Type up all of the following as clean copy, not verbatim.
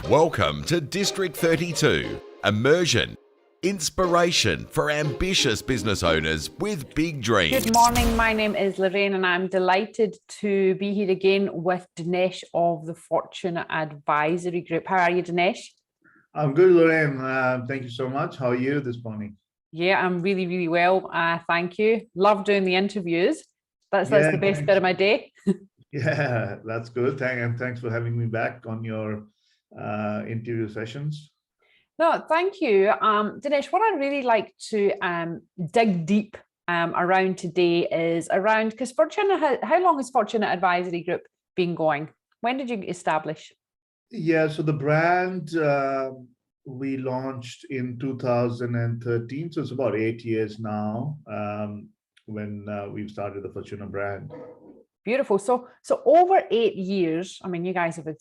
Welcome to District 32, immersion, inspiration for ambitious business owners with big dreams. Good morning, my name is Lorraine and I'm delighted to be here again with Dinesh of the Fortuna Advisory Group. How are you, Dinesh? I'm good, Lorraine. Thank you so much. How are you this morning? Yeah, I'm really, really well. Thank you. Love doing the interviews. That's the best bit of my day. Yeah, that's good. Thanks for having me back on your interview sessions. No, thank you. Dinesh, what I'd really like to dig deep around today is around, because Fortuna, how long has Fortuna Advisory Group been going? When did you establish? Yeah, so the brand we launched in 2013, so it's about 8 years now when we've started the Fortuna brand. Beautiful. So over 8 years, I mean, you guys have had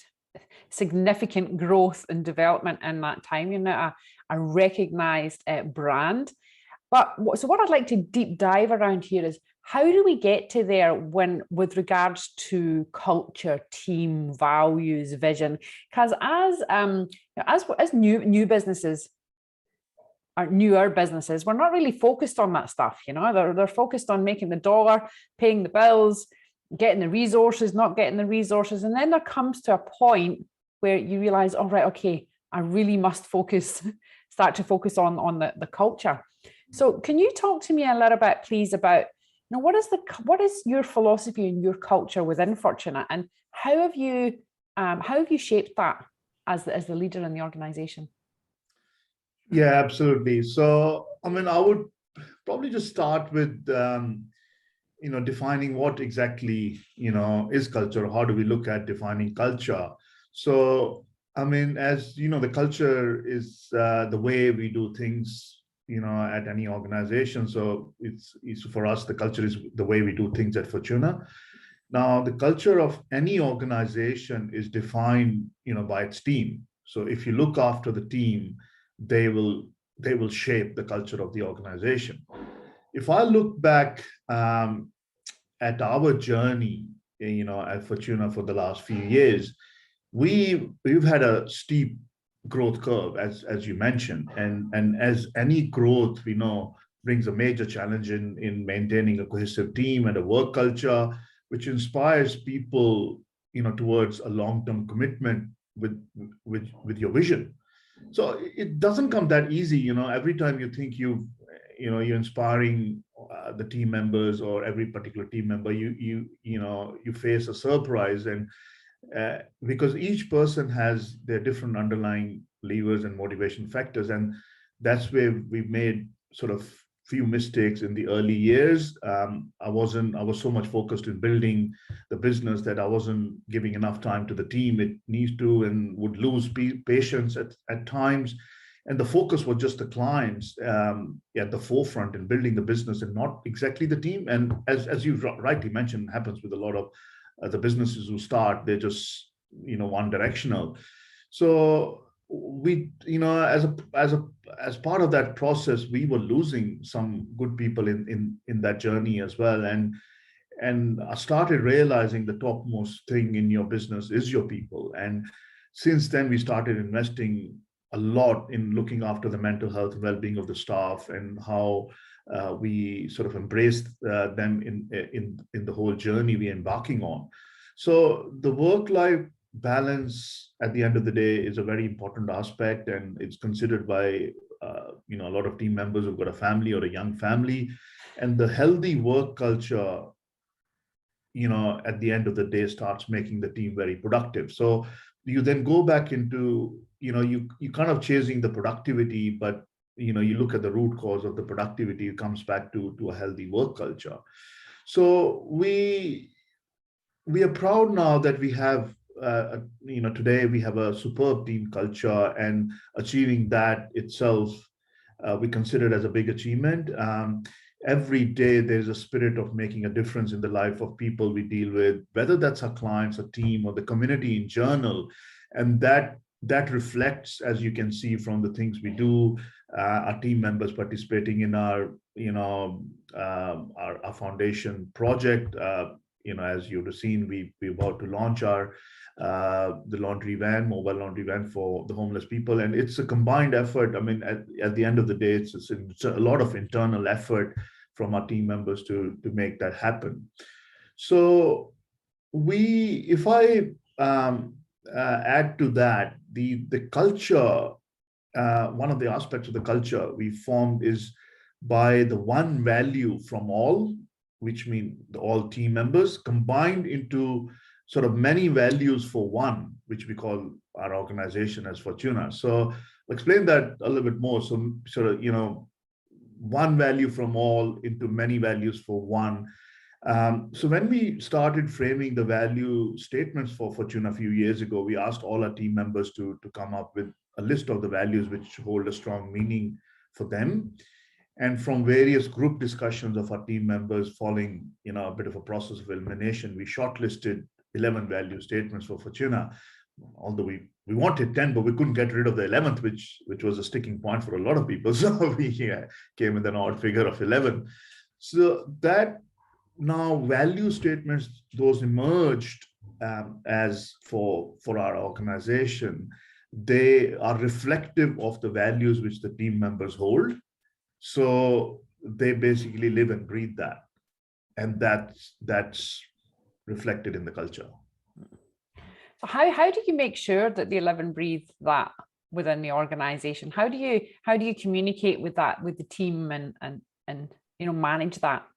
significant growth and development in that time. You're now a recognized brand. But so what I'd like to deep dive around here is, how do we get to there with regards to culture, team, values, vision? Because as new businesses, or newer businesses, we're not really focused on that stuff. You know, they're focused on making the dollar, paying the bills, getting the resources, not getting the resources. And then there comes to a point where you realize, oh, right, okay, I really must start to focus on the culture. So can you talk to me a little bit, please, about, you know, what is your philosophy and your culture within Fortuna, and how have you shaped that as the leader in the organization? Yeah, absolutely. So, I mean, I would probably just start with defining what exactly, is culture. How do we look at defining culture? So, I mean, as you know, the culture is the way we do things, at any organization. So it's for us, the culture is the way we do things at Fortuna. Now, the culture of any organization is defined, by its team. So if you look after the team, they will shape the culture of the organization. If I look back at our journey, at Fortuna for the last few years, we've had a steep growth curve, as you mentioned, and as any growth we know brings a major challenge in maintaining a cohesive team and a work culture which inspires people, towards a long-term commitment with your vision. So it doesn't come that easy. Every time you think you're inspiring the team members, or every particular team member, you face a surprise, and because each person has their different underlying levers and motivation factors, and that's where we've made sort of few mistakes in the early years. I was so much focused in building the business that I wasn't giving enough time to the team it needs to, and would lose patience at times. And the focus was just the clients at the forefront in building the business, and not exactly the team. And as you rightly mentioned, happens with a lot of the businesses who start, they're just one directional. So we, as part of that process, we were losing some good people in that journey as well. And I started realizing the topmost thing in your business is your people. And since then, we started investing a lot in looking after the mental health and well-being of the staff, and how we sort of embraced them in the whole journey we're embarking on. So the work-life balance at the end of the day is a very important aspect, and it's considered by a lot of team members who've got a family or a young family. And the healthy work culture, at the end of the day, starts making the team very productive. So you then go back into, you kind of chasing the productivity, but you look at the root cause of the productivity, it comes back to a healthy work culture. So we are proud now that we have today we have a superb team culture, and achieving that itself we consider it as a big achievement. Every day there's a spirit of making a difference in the life of people we deal with, whether that's our clients, a team, or the community in general. And that reflects, as you can see from the things we do, our team members participating in our foundation project. As you've seen, we're about to launch our the laundry van, mobile laundry van for the homeless people. And it's a combined effort. I mean, at the end of the day, it's a lot of internal effort from our team members to make that happen. So if I add to that, the culture, one of the aspects of the culture we formed is by the one value from all, which means all team members combined into sort of many values for one, which we call our organization as Fortuna. So I'll explain that a little bit more. So sort of, one value from all into many values for one. So when we started framing the value statements for Fortuna a few years ago, we asked all our team members to come up with a list of the values which hold a strong meaning for them. And from various group discussions of our team members following, a bit of a process of elimination, we shortlisted 11 value statements for Fortuna. Although we wanted 10, but we couldn't get rid of the 11th, which was a sticking point for a lot of people. So we came with an odd figure of 11. So that now value statements, those emerged as for our organization, they are reflective of the values which the team members hold. So they basically live and breathe that. And that's reflected in the culture. So how do you make sure that they live and breathe that within the organization? How do you communicate with that with the team and manage that?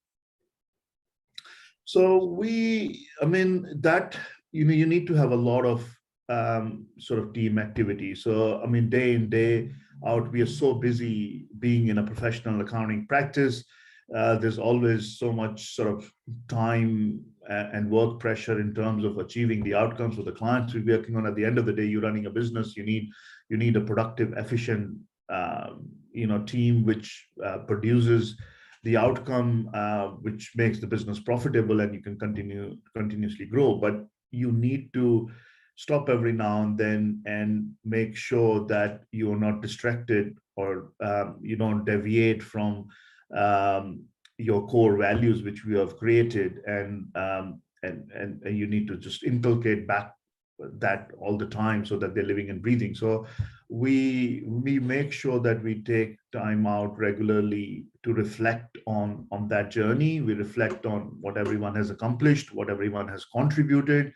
So that you need to have a lot of sort of team activity. So day in, day out, we are so busy being in a professional accounting practice. There's always so much sort of time and work pressure in terms of achieving the outcomes for the clients we're working on. At the end of the day, you're running a business. You need a productive, efficient, team which produces the outcome, which makes the business profitable, and you can continuously grow. But you need to stop every now and then and make sure that you're not distracted or you don't deviate from your core values which we have created, and you need to just inculcate back that all the time so that they're living and breathing. So we make sure that we take time out regularly to reflect on that journey. We reflect on what everyone has accomplished, what everyone has contributed.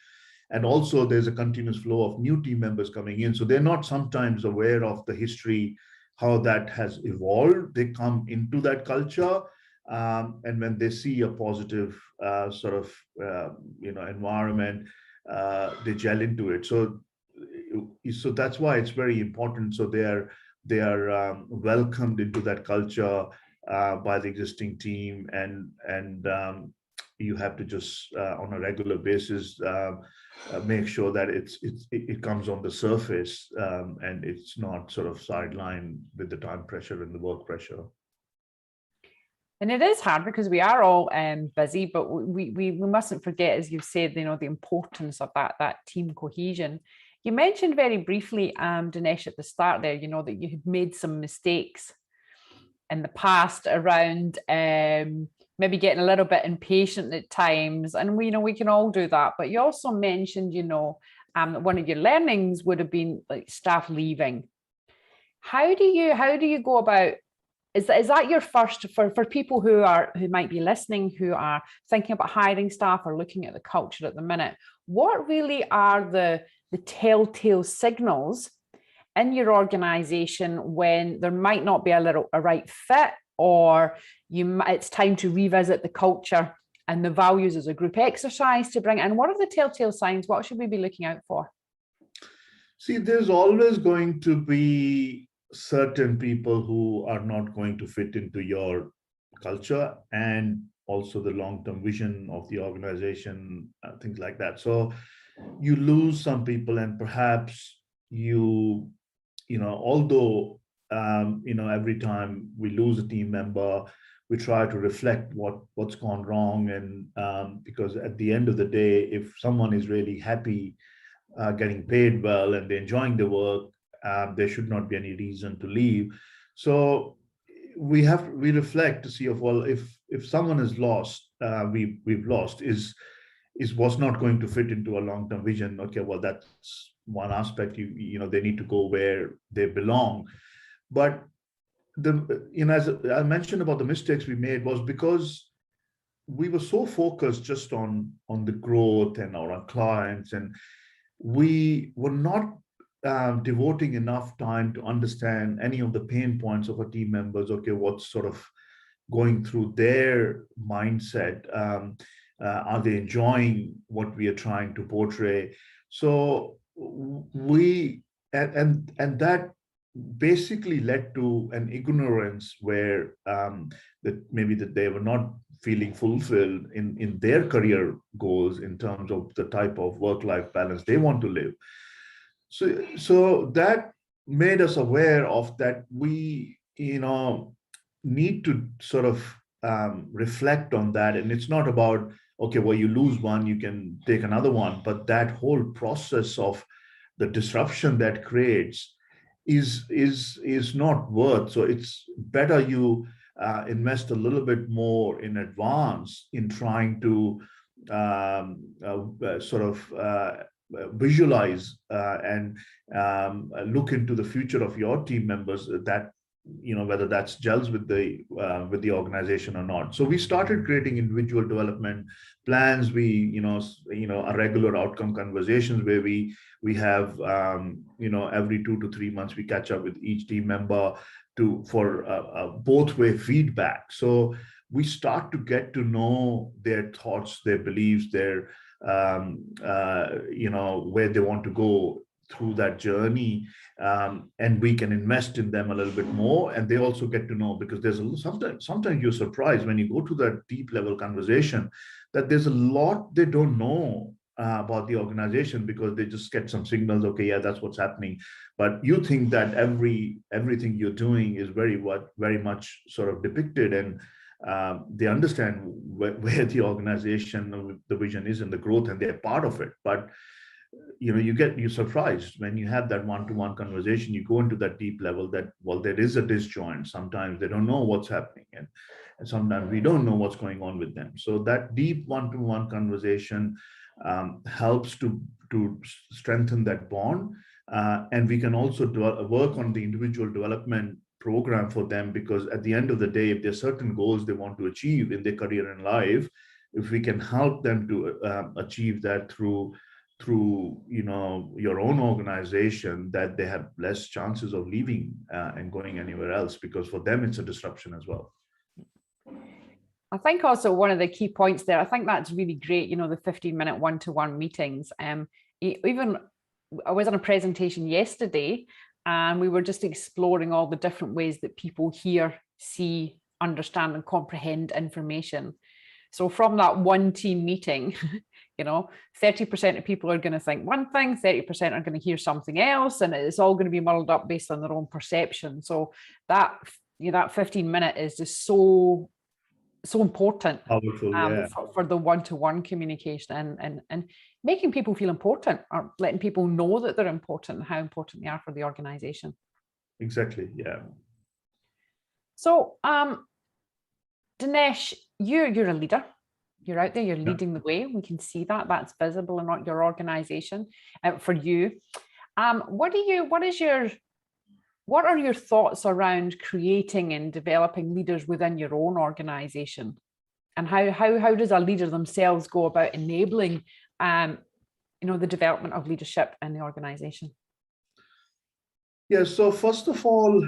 And also there's a continuous flow of new team members coming in. So they're not sometimes aware of the history, how that has evolved. They come into that culture. And when they see a positive environment, they gel into it. So that's why it's very important. So they are welcomed into that culture by the existing team, and you have to just on a regular basis make sure that it comes on the surface and it's not sort of sidelined with the time pressure and the work pressure. And it is hard because we are all busy, but we mustn't forget, as you've said, the importance of that team cohesion. You mentioned very briefly, Dinesh, at the start there, that you had made some mistakes in the past around maybe getting a little bit impatient at times. And we can all do that. But you also mentioned, one of your learnings would have been like staff leaving. How do you go about? Is that your first for people who might be listening, who are thinking about hiring staff or looking at the culture at the minute? What really are the telltale signals in your organization when there might not be a right fit, or it's time to revisit the culture and the values as a group exercise to bring in? What are the telltale signs? What should we be looking out for? See, there's always going to be certain people who are not going to fit into your culture and also the long-term vision of the organization, things like that. So you lose some people, and perhaps although every time we lose a team member, we try to reflect what's gone wrong. And because at the end of the day, if someone is really happy, getting paid well, and they're enjoying the work, there should not be any reason to leave. So we reflect to see if someone is lost, we've lost, is was not going to fit into a long-term vision. Okay, well, that's one aspect. They need to go where they belong. But as I mentioned about the mistakes we made was because we were so focused just on the growth and our clients, and we were not devoting enough time to understand any of the pain points of our team members. Okay, what's sort of going through their mindset? Are they enjoying what we are trying to portray? So we and that basically led to an ignorance where that maybe that they were not feeling fulfilled in their career goals in terms of the type of work-life balance they want to live. So that made us aware of that we need to sort of reflect on that. And it's not about, okay, well, you lose one, you can take another one, but that whole process of the disruption that creates is not worth. So it's better you invest a little bit more in advance in trying to sort of visualize and look into the future of your team members, that whether that's gels with the organization or not. So we started creating individual development plans. We a regular outcome conversations where we have every 2 to 3 months we catch up with each team member for both way feedback. So we start to get to know their thoughts, their beliefs, their where they want to go through that journey, and we can invest in them a little bit more. And they also get to know, because there's sometimes you're surprised when you go to that deep level conversation that there's a lot they don't know about the organization, because they just get some signals. Okay, yeah, that's what's happening, but you think that everything you're doing is very much sort of depicted, and they understand where the organization, the vision is and the growth, and they're part of it. But you're surprised when you have that one-to-one conversation, you go into that deep level that, well, there is a disjoint. Sometimes they don't know what's happening, and sometimes we don't know what's going on with them. So that deep one-to-one conversation helps to strengthen that bond, and we can also work on the individual development program for them, because at the end of the day, if there's certain goals they want to achieve in their career and life, if we can help them to achieve that through your own organization, that they have less chances of leaving and going anywhere else, because for them it's a disruption as well. I think also one of the key points there, I think that's really great, the 15-minute one-to-one meetings. Even I was on a presentation yesterday, and we were just exploring all the different ways that people hear, see, understand, and comprehend information. So from that one team meeting, 30% of people are going to think one thing, 30% are going to hear something else, and it's all going to be muddled up based on their own perception. So that 15-minute is just so important. Powerful, yeah. for the one-to-one communication and making people feel important, or letting people know that they're important and how important they are for the organization. Exactly, yeah. So Dinesh, you're a leader. You're out there, you're leading the way. We can see that's visible in your organization. For you, what are your thoughts around creating and developing leaders within your own organization? And how does a leader themselves go about enabling the development of leadership in the organization? Yeah, so first of all,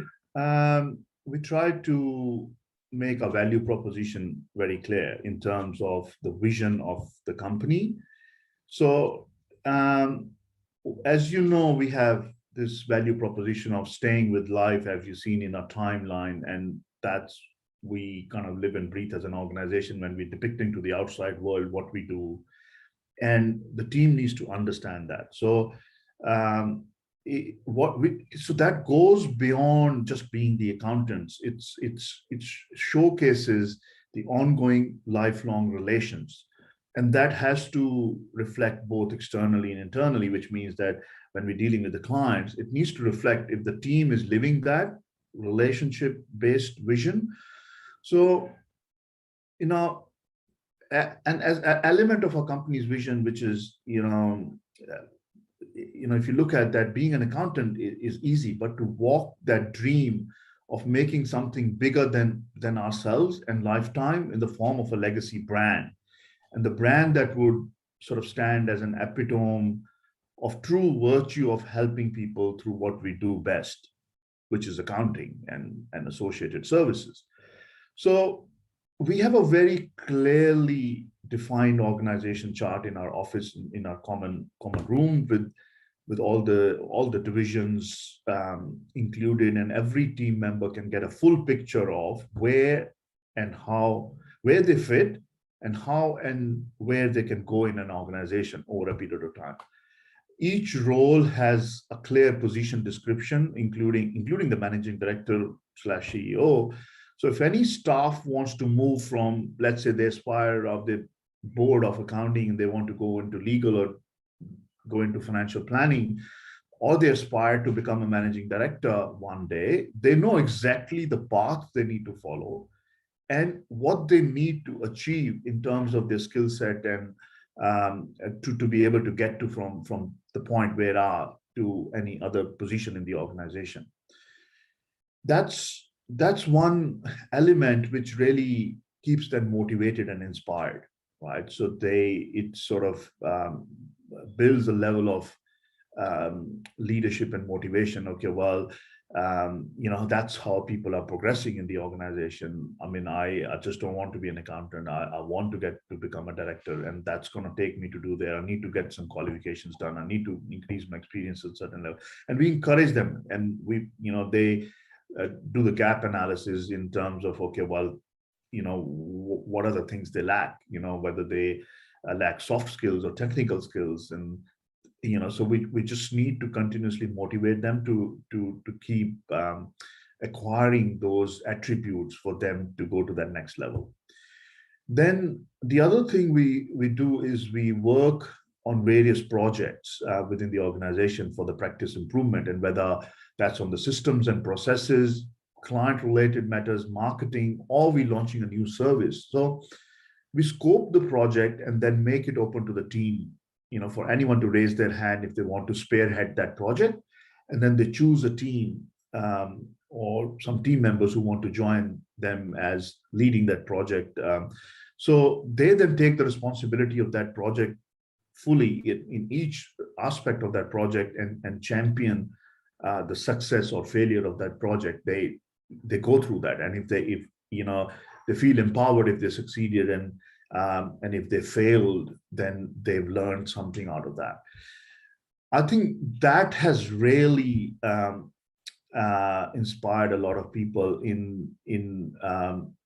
we try to make a value proposition very clear in terms of the vision of the company. So as you know, we have this value proposition of staying with life, as you've seen in our timeline, and that's we kind of live and breathe as an organization when we're depicting to the outside world what we do, and the team needs to understand that. So so that goes beyond just being the accountants. It showcases the ongoing lifelong relations, and that has to reflect both externally and internally, which means that when we're dealing with the clients, it needs to reflect if the team is living that relationship-based vision. So, and as an element of our company's vision, which is, if you look at that, being an accountant is easy, but to walk that dream of making something bigger than ourselves and lifetime in the form of a legacy brand, and the brand that would sort of stand as an epitome of true virtue of helping people through what we do best, which is accounting and associated services. So we have a very clearly defined organization chart in our office, in our common room, with all the divisions included, and every team member can get a full picture of where they fit, and how and where they can go in an organization over a period of time. Each role has a clear position description, including the managing director / CEO. So if any staff wants to move from, let's say, they aspire of the board of accounting and they want to go into legal or go into financial planning, or they aspire to become a managing director one day, they know exactly the path they need to follow and what they need to achieve in terms of their skill set, and to be able to get to from the point where they are to any other position in the organization. That's one element which really keeps them motivated and inspired, right? So it sort of builds a level of leadership and motivation. Okay, well, that's how people are progressing in the organization. I mean, I just don't want to be an accountant. I want to get to become a director, and that's going to take me to do there. I need to get some qualifications done. I need to increase my experience at a certain level. And we encourage them, and they do the gap analysis in terms of, okay, well, what are the things they lack, whether they lack soft skills or technical skills. And so we just need to continuously motivate them to keep acquiring those attributes for them to go to that next level. Then the other thing we do is we work on various projects within the organization for the practice improvement, and whether that's on the systems and processes, client related matters, marketing, or we launching a new service. So we scope the project and then make it open to the team, for anyone to raise their hand if they want to spearhead that project. And then they choose a team or some team members who want to join them as leading that project. So they then take the responsibility of that project fully in each aspect of that project, and champion the success or failure of that project. They go through that, and if they feel empowered if they succeeded, and if they failed, then they've learned something out of that. I think that has really inspired a lot of people in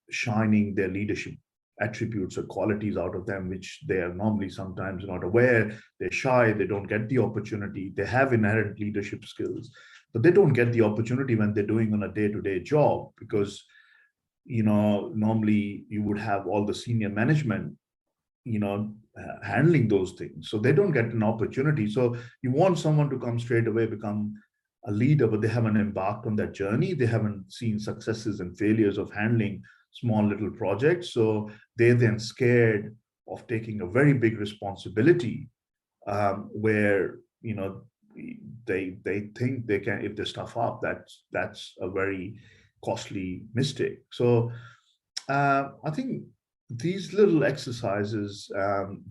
shining their leadership attributes or qualities out of them, which they are normally sometimes not aware. They're shy, they don't get the opportunity. They have inherent leadership skills, but they don't get the opportunity when they're doing on a day-to-day job, because normally you would have all the senior management handling those things, so they don't get an opportunity. So you want someone to come straight away, become a leader, but they haven't embarked on that journey. They haven't seen successes and failures of handling small little projects, so they're then scared of taking a very big responsibility, where they think they can, if they stuff up, that's a very costly mistake. So I think these little exercises,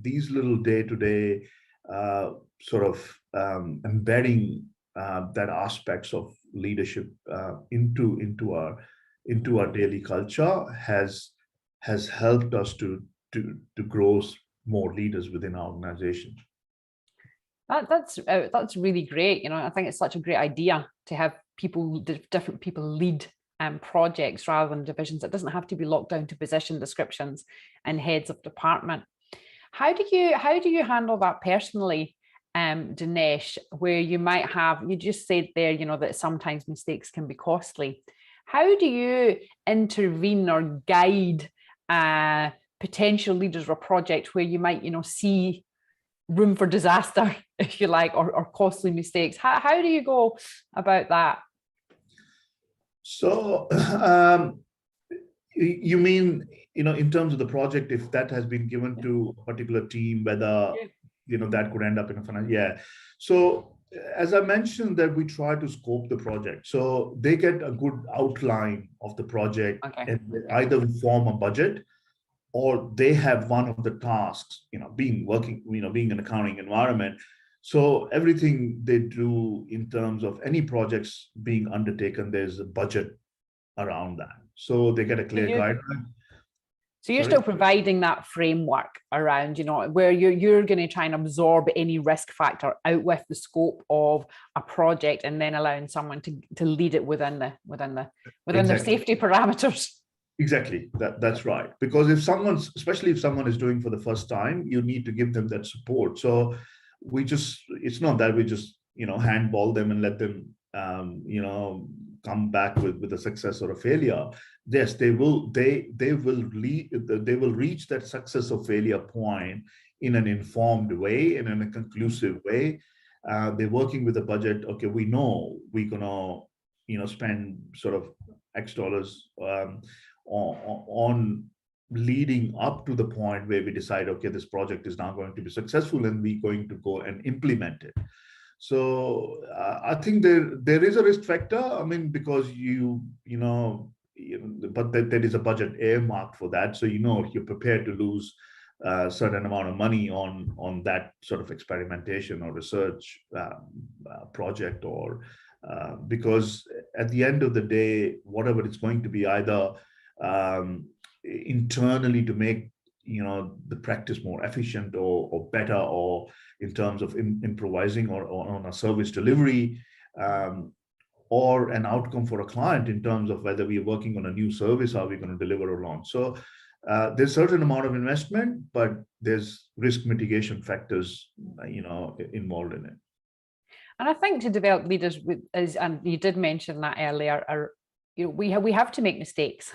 these little day-to-day sort of embedding that aspects of leadership into our daily culture has helped us to grow more leaders within our organization. That's really great. I think it's such a great idea to have different people lead projects rather than divisions. It doesn't have to be locked down to position descriptions and heads of department. How do you handle that personally, Dinesh, where you might have, you just said there, that sometimes mistakes can be costly. How do you intervene or guide potential leaders or projects where you might, see room for disaster, if you like, or costly mistakes? How do you go about that? So You mean, in terms of the project, if that has been given to a particular team, whether, that could end up in a financial, yeah. So as I mentioned, that we try to scope the project. So they get a good outline of the project, Okay. and either we form a budget, or they have one of the tasks, being an accounting environment. So everything they do in terms of any projects being undertaken, there's a budget around that. So they get a clear guideline. So you're Sorry? still providing that framework around, where you're going to try and absorb any risk factor out with the scope of a project, and then allowing someone to lead it within their safety parameters. Exactly, that's right. Because especially if someone is doing for the first time, you need to give them that support. So it's not that we just handball them and let them come back with a success or a failure. Yes, they will reach that success or failure point in an informed way and in a conclusive way. They're working with a budget. Okay, we know we're gonna spend sort of X dollars on leading up to the point where we decide, okay, this project is now going to be successful and we're going to go and implement it. So I think there is a risk factor. I mean, because but there is a budget earmarked for that. So you're prepared to lose a certain amount of money on that sort of experimentation or research project, or because at the end of the day, whatever it's going to be, either internally to make the practice more efficient or better, or in terms of improvising or on a service delivery, or an outcome for a client in terms of whether we are working on a new service, are we going to deliver or launch. So there's a certain amount of investment, but there's risk mitigation factors involved in it. And I think to develop leaders, and you did mention that earlier, we have to make mistakes.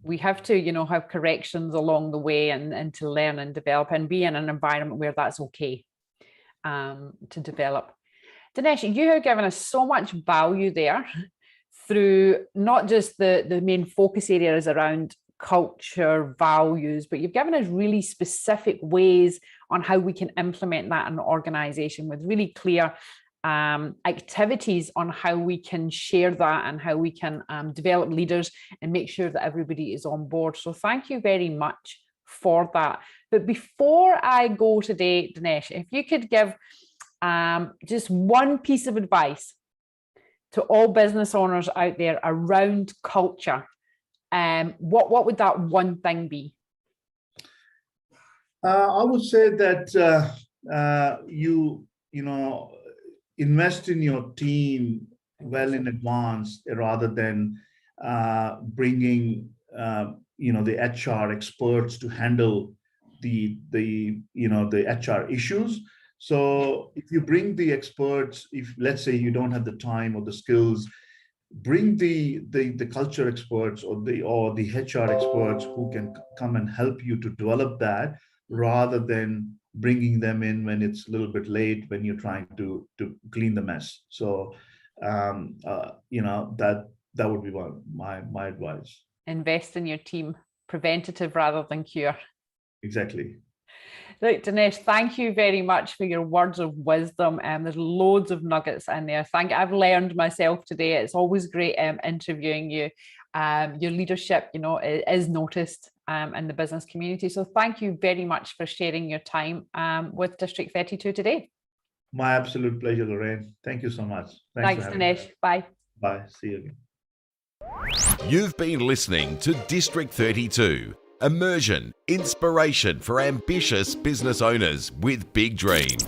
We have to, have corrections along the way, and to learn and develop and be in an environment where that's okay to develop. Dinesh, you have given us so much value there through not just the main focus areas around culture, values, but you've given us really specific ways on how we can implement that in an organization, with really clear activities on how we can share that and how we can develop leaders and make sure that everybody is on board. So thank you very much for that. But before I go today, Dinesh, if you could give just one piece of advice to all business owners out there around culture, what would that one thing be? I would say that you invest in your team well in advance, rather than bringing the HR experts to handle the HR issues. So if you bring the experts, if let's say you don't have the time or the skills, bring the culture experts or the HR experts who can come and help you to develop that, rather than bringing them in when it's a little bit late, when you're trying to clean the mess. So that would be my advice. Invest in your team, preventative rather than cure. Exactly. Look, Dinesh, thank you very much for your words of wisdom. There's loads of nuggets in there. I've learned myself today. It's always great interviewing you. Your leadership, is noticed in the business community. So thank you very much for sharing your time with District 32 today. My absolute pleasure, Lorraine. Thank you so much. Thanks, Dinesh. Bye. Bye. See you again. You've been listening to District 32. Immersion, inspiration for ambitious business owners with big dreams.